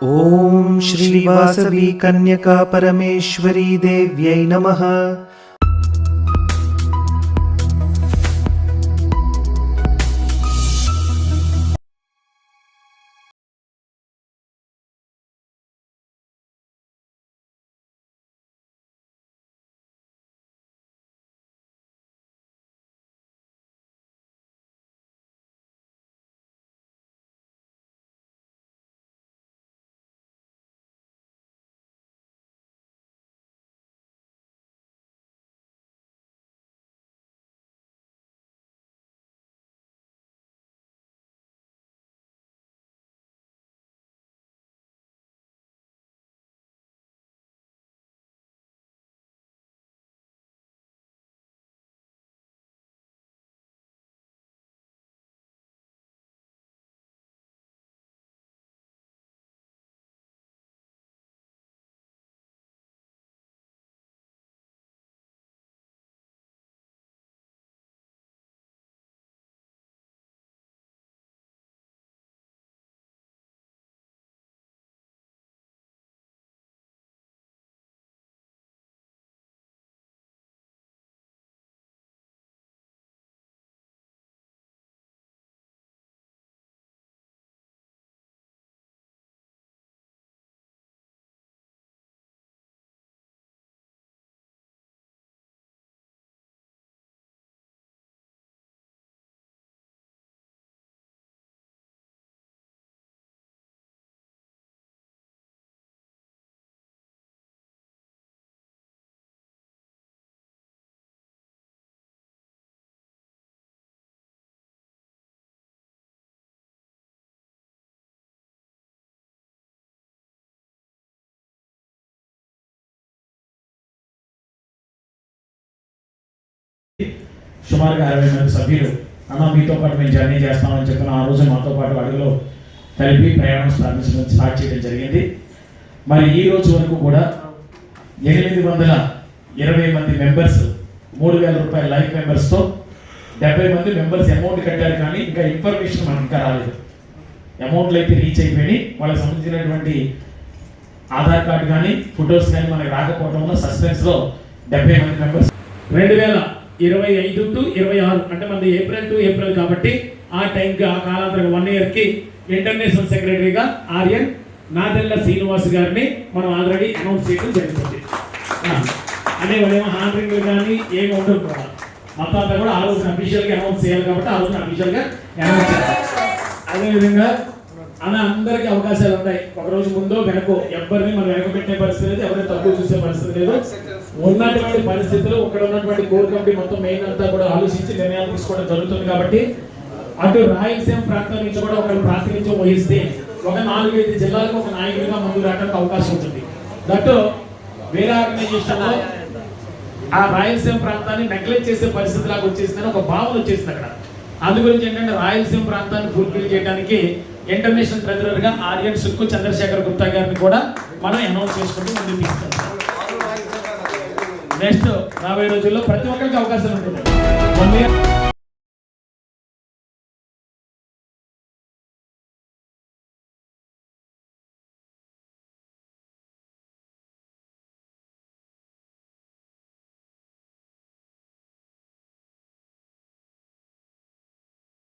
ओम श्री वासवी कन्यका परमेश्वरी देव्यै नमः। సుమారుగా 60 మంది సభ్యులు అన్న మీతో పాటు మేము జర్నీ చేస్తామని చెప్పిన ఆ రోజు మాతో పాటు అడుగులో కలిపి ప్రయాణం స్టార్ట్ చేయడం జరిగింది. మరి ఈ రోజు వరకు కూడా 820 మంది మెంబర్స్ 3000 రూపాయల లైఫ్ మెంబర్స్తో 70 మంది మెంబర్స్ అమౌంట్ కట్టారు. కానీ ఇంకా ఇన్ఫర్మేషన్ మనకు ఇంకా రాలేదు. అమౌంట్లు అయితే రీచ్ అయిపోయి వాళ్ళకి సంబంధించినటువంటి ఆధార్ కార్డు కానీ ఫొటోస్ కానీ మనకు రాకపోవడం వల్ల సస్పెన్స్లో 70 మంది మెంబర్స్ 2025 to 26 అంటే మనది ఏప్రిల్ టు ఏప్రిల్ కాబట్టి ఆ టైంకి ఆ కాలాంతరం 1 ఇయర్కి ఇంటర్నేషనల్ సెక్రటరీగా ఆర్యన్ నాదెల్ల శ్రీనివాస్ గారిని మనం ఆల్రెడీ అనౌన్స్ చేయడం జరుగుతుంది. అనే వాళ్ళేమో హాండరింగ్లు కానీ ఏమి ఉండదు కూడా మొత్తం అంతా కూడా ఆ రోజున అఫీషియల్గా అనౌన్స్ చేయాలి కాబట్టి ఆ రోజున అఫీషియల్గా అనౌన్స్ చేయాలి. అదేవిధంగా అందరికీ అవకాశాలు ఉన్నాయి. ఒకరోజు ముందో వెనకో ఎవరిని మనం వెనక పెట్టే పరిస్థితి లేదు, ఎవరిని తక్కువ చూసే పరిస్థితి లేదు. ఉన్నటువంటి పరిస్థితులు ఇక్కడ ఉన్నటువంటి కోర్ కమిటీ మొత్తం మెయిన్ అంతా కూడా ఆలోచించి నిర్ణయాలు తీసుకోవడం జరుగుతుంది. కాబట్టి అటు రాయలసీమ ప్రాంతం నుంచి కూడా ఒకరు ప్రాతినిధ్యం వహిస్తే ఒక 4-5 జిల్లాలకు ఒక నాయకుడిగా ముందు రావడానికి అవకాశం ఉంటుంది. దట్టు వేరే ఆర్గనైజేషన్లో ఆ రాయలసీమ ప్రాంతాన్ని నెగ్లెక్ట్ చేసే పరిస్థితి లాగా వచ్చేసిందని ఒక భావన వచ్చేసింది అక్కడ. అందు గురించి ఏంటంటే రాయలసీమ ప్రాంతాన్ని ఫుల్ఫిల్ చేయడానికి ఇంటర్నేషనల్ ట్రెజరర్గా ఆర్యన్ సుక్కు చంద్రశేఖర్ గుప్తా గారిని కూడా మనం అనౌన్స్ చేసుకుంటూ ముందుకు తీసుకెళ్తాం. నెక్స్ట్ రాబోయే రోజుల్లో ప్రతి ఒక్కరికి అవకాశాలు ఉంటుంది. 1 year